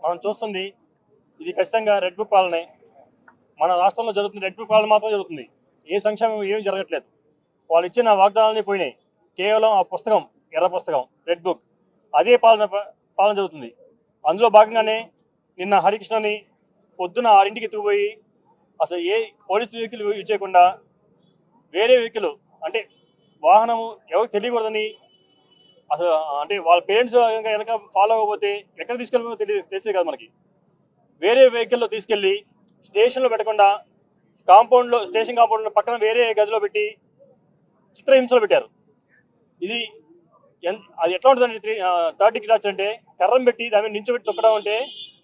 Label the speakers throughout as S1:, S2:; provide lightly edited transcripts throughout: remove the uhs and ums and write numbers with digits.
S1: మనం చూస్తుంది ఇది ఖచ్చితంగా రెడ్ బుక్ పాలనే. మన రాష్ట్రంలో జరుగుతుంది రెడ్ బుక్ పాలన మాత్రం జరుగుతుంది. ఏ సంక్షేమం ఏమి జరగట్లేదు. వాళ్ళు ఇచ్చిన వాగ్దానాలన్నీ పోయినాయి. కేవలం ఆ పుస్తకం, ఎర్ర పుస్తకం, రెడ్ బుక్, అదే పాలన జరుగుతుంది. అందులో భాగంగానే నిన్న హరికృష్ణని పొద్దున 6ంటికి ఎత్తుకుపోయి అసలు ఏ పోలీసు వెహికల్ యూజ్ చేయకుండా వేరే వెహికల్, అంటే వాహనము ఎవరికి తెలియకూడదని, అసలు అంటే వాళ్ళ పేరెంట్స్ వెనక ఫాలో అవ్వకపోతే ఎక్కడ తీసుకెళ్ళిపో తెలిసేది కాదు మనకి. వేరే వెహికల్లో తీసుకెళ్ళి స్టేషన్లో పెట్టకుండా స్టేషన్ కాంపౌండ్లో పక్కన వేరే గదిలో పెట్టి చిత్రహింసలు పెట్టారు. అది ఎట్లా ఉంటుందంటే 3rd డిగ్రీ టార్చర్ అంటే కర్రం పెట్టి దాని మీద నించోబెట్టి తొక్కడం అంటే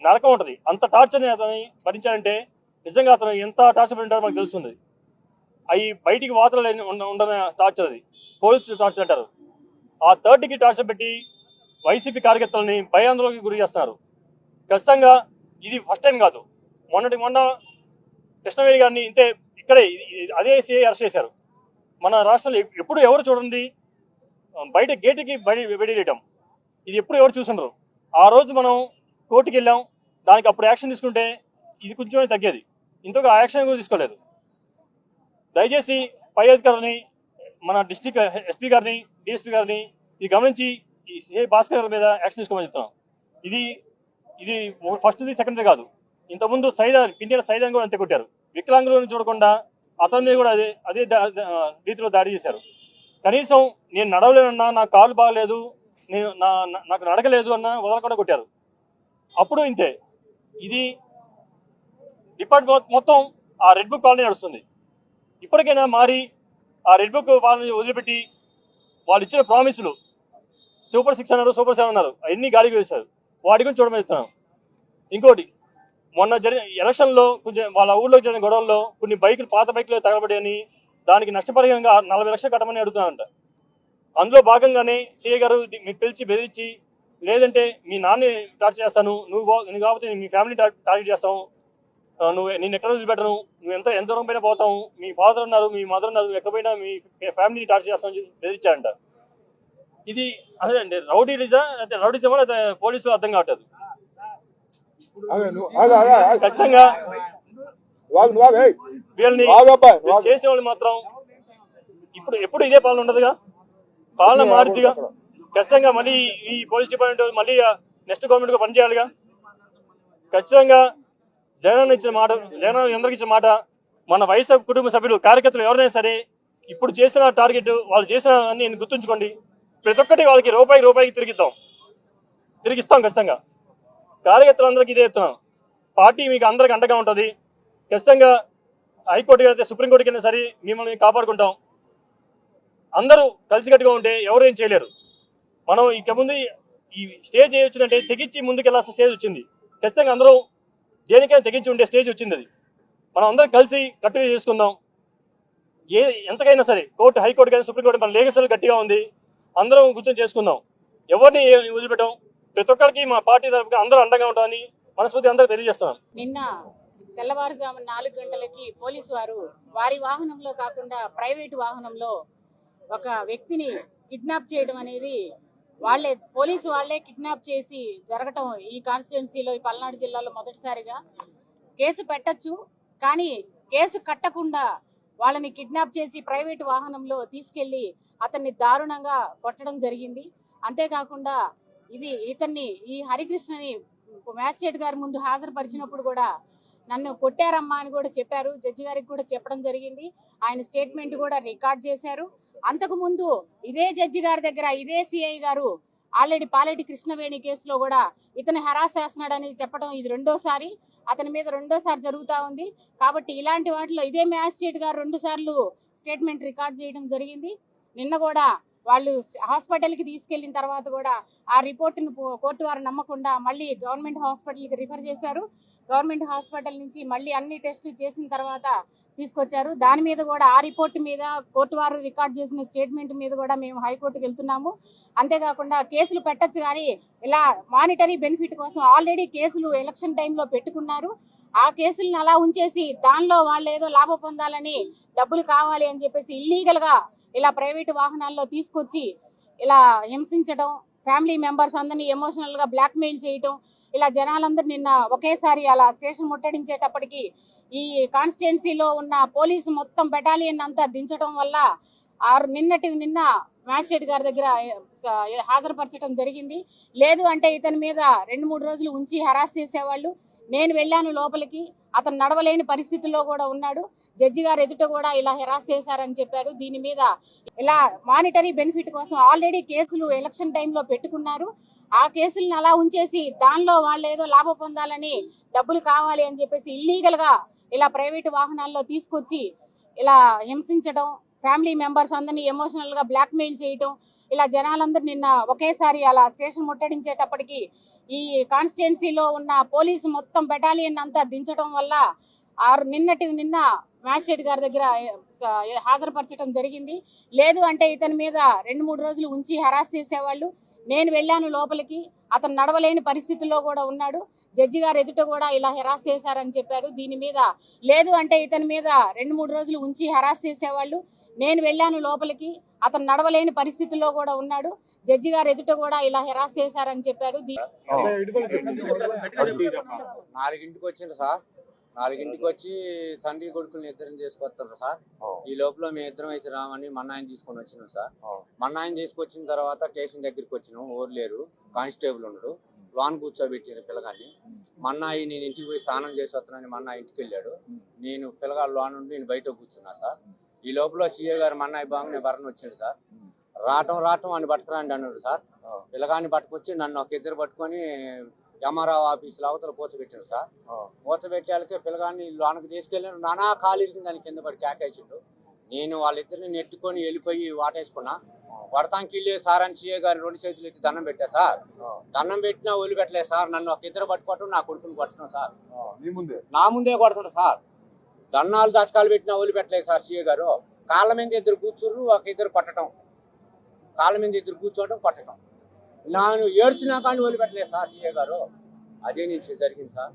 S1: నరకం ఉంటుంది. అంత టార్చర్ని అతని భరించాలంటే నిజంగా అతను ఎంత టార్చర్ పడి ఉంటారో మనకు తెలుస్తుంది. అవి బయటికి వాతలు ఉండని టార్చర్, అది పోలీసు టార్చర్ అంటారు. ఆ 3rd డిగ్రీ టార్చర్ పెట్టి వైసీపీ కార్యకర్తలని భయాందోళనకి గురి చేస్తున్నారు. ఖచ్చితంగా ఇది ఫస్ట్ టైం కాదు. మొన్న కృష్ణవేణి గారిని ఇంతే ఇక్కడే అదే సిఐ అరెస్ట్ చేశారు. మన రాష్ట్రంలో ఎప్పుడు ఎవరు చూడండి బయట గేటుకి వెడిలేయటం, ఇది ఎప్పుడు ఎవరు చూసినారు. ఆ రోజు మనం కోర్టుకి వెళ్ళాం, దానికి అప్పుడు యాక్షన్ తీసుకుంటే ఇది కొంచెం తగ్గేది. ఇంతగా యాక్షన్ కూడా తీసుకోలేదు. దయచేసి పై అధికారులని, మన డిస్ట్రిక్ట్ ఎస్పీ గారిని, డిఎస్పీ గారిని ఇది గమనించి ఈ సిఐ భాస్కర్ గారి మీద యాక్షన్ తీసుకోమని చెప్తున్నాం. ఇది ఫస్ట్ది సెకండ్ది కాదు. ఇంతకుముందు పిండియల సైదాన్ని కూడా అంతే కొట్టారు. వికలాంగులను చూడకుండా అతని మీద కూడా అదే రీతిలో దాడి చేశారు. కనీసం నేను నడవలేనన్నా, నా కాలు బాగలేదు, నాకు నడకలేదు అన్న వదలకుండా కొట్టారు. అప్పుడు ఇంతే. ఇది డిపార్ట్మెంట్ మొత్తం ఆ రెడ్ బుక్ పాలన నడుస్తుంది. ఇప్పటికైనా మారి ఆ రెడ్ బుక్ పాలన వదిలిపెట్టి వాళ్ళు ఇచ్చిన ప్రామిసులు, సూపర్ 6 అన్నారు, సూపర్ 7 అన్నారు, అవన్నీ గాలికి వేశారు. వాటి గురించి చూడమని చెప్తున్నాను. ఇంకోటి, మొన్న జరిగిన ఎలక్షన్లో కొంచెం వాళ్ళ ఊళ్ళో జరిగిన గొడవల్లో కొన్ని పాత బైకులు తగలబడి దానికి నష్టపరిహారంగా 40 లక్షలు కట్టమని అడుగుతున్నానంట. అందులో భాగంగానే సీఏ గారు మీకు పిలిచి బెదిరించి, లేదంటే మీ నాన్ని టార్చర్ చేస్తాను, నువ్వు కాకపోతే మీ ఫ్యామిలీ టార్గెట్ చేస్తాము, నేను ఎక్కడ వదిలిపెట్టను, నువ్వు ఎంత దూరం పైన పోతావు, మీ ఫాదర్ ఉన్నారు, మీ మదర్ ఉన్నారు, నువ్వు ఎక్కడైనా మీ ఫ్యామిలీని టార్చర్ చేస్తామని బెదిరించారంట. ఇది అదే అండి రౌడీజమా లేదా పోలీసులు అర్థం కావట్లేదు. ఖచ్చితంగా వీళ్ళని చేసిన వాళ్ళు మాత్రం ఎప్పుడు ఇదే పాలన ఉండదుగా, పాలన మారుద్దిగా. ఖచ్చితంగా మళ్ళీ ఈ పోలీస్ డిపార్ట్మెంట్ మళ్ళీ నెక్స్ట్ గవర్నమెంట్ పనిచేయాలిగా. ఖచ్చితంగా జగన్ ఇచ్చిన మాట, జగన్ అందరికి ఇచ్చిన మాట, మన వైఎస్ఆర్ కుటుంబ సభ్యులు కార్యకర్తలు ఎవరైనా సరే ఇప్పుడు చేసిన టార్గెట్ వాళ్ళు చేసిన అన్ని గుర్తుంచుకోండి. ప్రతి ఒక్కటి వాళ్ళకి రూపాయికి తిరిగిస్తాం ఖచ్చితంగా. కార్యకర్తలందరికీ ఇదే చెప్తున్నాం. పార్టీ మీకు అందరికి అండగా ఉంటుంది. ఖచ్చితంగా హైకోర్టుకి అయితే సుప్రీంకోర్టుకి అయినా సరే మిమ్మల్ని కాపాడుకుంటాం. అందరూ కలిసికట్టుగా ఉంటే ఎవరు ఏం చేయలేరు. మనం ఇక ముందు ఈ స్టేజ్ ఏ వచ్చిందంటే తెగించి ముందుకెళ్ళాల్సిన స్టేజ్ వచ్చింది. ఖచ్చితంగా అందరూ దేనికైనా తెగించి ఉండే స్టేజ్ వచ్చింది. అది మనం అందరం కలిసి కట్టుగా చేసుకుందాం. ఎంతకైనా సరే హైకోర్టు కానీ సుప్రీంకోర్టు మన లీగల్ గట్టిగా ఉంది. అందరం కూర్చొని చేసుకుందాం. ఎవరిని వదిలిపెట్టాం. ప్రతి ఒక్కరికి మా పార్టీ తరఫున అందరూ అండగా ఉంటామని మనస్ఫూర్తి అందరూ తెలియజేస్తున్నాం.
S2: నిన్న తెల్లవారుజామున 4 గంటలకి పోలీసు వారు వారి వాహనంలో కాకుండా ప్రైవేటు వాహనంలో ఒక వ్యక్తిని కిడ్నాప్ చేయడం అనేది పోలీసు వాళ్లే కిడ్నాప్ చేసి జరగటం ఈ కాన్స్టిట్యున్సీలో, ఈ పల్నాడు జిల్లాలో మొదటిసారిగా. కేసు పెట్టచ్చు, కానీ కేసు కట్టకుండా వాళ్ళని కిడ్నాప్ చేసి ప్రైవేటు వాహనంలో తీసుకెళ్లి అతన్ని దారుణంగా కొట్టడం జరిగింది. అంతేకాకుండా ఈ హరికృష్ణని మ్యాజిస్ట్రేట్ గారి ముందు హాజరుపరిచినప్పుడు కూడా నన్ను కొట్టారమ్మా అని కూడా చెప్పారు. జడ్జి గారికి కూడా చెప్పడం జరిగింది. ఆయన స్టేట్మెంట్ కూడా రికార్డ్ చేశారు. అంతకు ముందు ఇదే జడ్జి గారి దగ్గర ఇదే సిఐ గారు ఆల్రెడీ పాలేటి కృష్ణవేణి కేసులో కూడా ఇతను హెరాస్ చేస్తున్నాడని చెప్పడం ఇది రెండోసారి, అతని మీద రెండోసారి జరుగుతూ ఉంది. కాబట్టి ఇలాంటి వాటిలో ఇదే మ్యాజిస్ట్రేట్ గారు 2 సార్లు స్టేట్మెంట్ రికార్డ్ చేయడం జరిగింది. నిన్న కూడా వాళ్ళు హాస్పిటల్కి తీసుకెళ్లిన తర్వాత కూడా ఆ రిపోర్టును కోర్టు వారు నమ్మకుండా మళ్ళీ గవర్నమెంట్ హాస్పిటల్కి రిఫర్ చేశారు. గవర్నమెంట్ హాస్పిటల్ నుంచి మళ్ళీ అన్ని టెస్టులు చేసిన తర్వాత తీసుకొచ్చారు. దాని మీద కూడా ఆ రిపోర్టు మీద కోర్టు వారు రికార్డ్ చేసిన స్టేట్మెంట్ మీద కూడా మేము హైకోర్టుకు వెళ్తున్నాము. అంతేకాకుండా కేసులు పెట్టచ్చు, కానీ ఇలా మానిటరీ బెనిఫిట్ కోసం ఆల్రెడీ కేసులు ఎలక్షన్ టైంలో పెట్టుకున్నారు. ఆ కేసులను అలా ఉంచేసి దానిలో వాళ్ళు ఏదో లాభం పొందాలని, డబ్బులు కావాలి అని చెప్పేసి ఇల్లీగల్గా ఇలా ప్రైవేటు వాహనాల్లో తీసుకొచ్చి ఇలా హింసించడం, ఫ్యామిలీ మెంబర్స్ అందరినీ ఎమోషనల్గా బ్లాక్మెయిల్ చేయటం, ఇలా జనాలందరూ నిన్న ఒకేసారి అలా స్టేషన్ ముట్టడించేటప్పటికి ఈ కాన్స్టిట్యున్సీలో ఉన్న పోలీసు మొత్తం బెటాలియన్ అంతా దించడం వల్ల నిన్న మ్యాజిస్ట్రేట్ గారి దగ్గర హాజరుపరచడం జరిగింది. లేదు అంటే ఇతని మీద 2-3 రోజులు ఉంచి హరాస్ చేసేవాళ్ళు. నేను వెళ్ళాను లోపలికి, అతను నడవలేని పరిస్థితుల్లో కూడా ఉన్నాడు. జడ్జి గారు ఎదుట కూడా ఇలా హెరాస్ చేశారని చెప్పారు. దీని మీద ఇలా మానిటరీ బెనిఫిట్ కోసం ఆల్రెడీ కేసులు ఎలక్షన్ టైంలో పెట్టుకున్నారు. ఆ కేసులను అలా ఉంచేసి దానిలో వాళ్ళు ఏదో లాభం పొందాలని, డబ్బులు కావాలి అని చెప్పేసి ఇల్లీగల్ గా ఇలా ప్రైవేటు వాహనాల్లో తీసుకొచ్చి ఇలా హింసించడం, ఫ్యామిలీ మెంబర్స్ అందరినీ ఎమోషనల్ గా బ్లాక్ మెయిల్ చేయటం, ఇలా జనాలందరూ నిన్న ఒకేసారి అలా స్టేషన్ ముట్టడించేటప్పటికి ఈ కాన్స్టిట్యున్సీలో ఉన్న పోలీసు మొత్తం బెటాలియన్ అంతా దించడం వల్ల నిన్న మ్యాజిస్ట్రేట్ గారి దగ్గర హాజరుపరచడం జరిగింది. లేదు అంటే ఇతని మీద 2-3 రోజులు ఉంచి హరాస్ చేసేవాళ్ళు. నేను వెళ్ళాను లోపలికి, అతను నడవలేని పరిస్థితుల్లో కూడా ఉన్నాడు. జడ్జి గారు ఎదుట కూడా ఇలా హెరాస్ చేశారని చెప్పారు. దీని మీద లేదు అంటే ఇతని మీద 2-3 రోజులు ఉంచి హరాస్ చేసేవాళ్ళు. నేను వెళ్ళాను లోపలికి, అతను నడవలేని పరిస్థితుల్లో కూడా ఉన్నాడు. జడ్జి గారు ఎదుట కూడా ఇలా హెరాస్ చేశారని చెప్పారు.
S3: 4ంటికి వచ్చిండ్రు సార్. 4ంటికి వచ్చి తండ్రి కొడుకుని ఇద్దరిని చేసుకొస్తారు సార్. ఈ లోపల మేము ఇద్దరం అయితే రామని మన్నాయని తీసుకొని వచ్చినాం సార్. మన్నాయని తీసుకొచ్చిన తర్వాత స్టేషన్ దగ్గరికి వచ్చినాం. ఓర్లేరు కానిస్టేబుల్ ఉన్నాడు. లోన్ కూర్చోబెట్టిన పిల్లగాన్ని. మన్నాయి నేను ఇంటికి పోయి స్నానం చేసి వస్తానని మన్నా ఇంటికి వెళ్ళాడు. నేను పిల్లగాడు లోన్ నుండి నేను బయట కూర్చున్నా సార్. ఈ లోపల సీఏ గారు మన్నాయి బాబు నేను భరణ వచ్చిండు సార్. రావటం అని పట్టుకురండి అన్నాడు సార్. పిల్లగాన్ని పట్టుకొచ్చి నన్ను ఒక ఇద్దరు పట్టుకొని ఎంఆర్ఆర్ ఆఫీసులో అవతల పూచబెట్టాడు సార్. పూచబెట్టాలకే పిల్లగాన్ని లోనకి తీసుకెళ్ళాను. నానా ఖాళీ దాని కింద పడి కేకేసిండు. నేను వాళ్ళిద్దరిని నెట్టుకొని వెళ్ళిపోయి వాటేసుకున్నా. పడతానికి వెళ్ళే సార్ అని సీఏ గారిని 2 చేతులు ఎత్తి దండం పెట్టా సార్. దండం పెట్టినా వదిలిపెట్టలేదు సార్. నన్ను ఒక ఇద్దరు పట్టుకోవటం, నా కొడుకుని కొట్టడం సార్. నా ముందే కొడతాడు సార్. దన్నాలు దశకాలు పెట్టినా వదిలిపెట్టలేదు సార్ సీఏ గారు. కాళ్ళ మీద ఇద్దరు కూర్చుర్రు, ఒక ఇద్దరు కొట్టడం. కాళ్ళ మీద ఇద్దరు కూర్చోవడం, కొట్టడం. నేను ఏడ్చినా కానీ వదిలిపెట్టలేదు సార్ సీఏ గారు. అదే నుంచి జరిగింది సార్.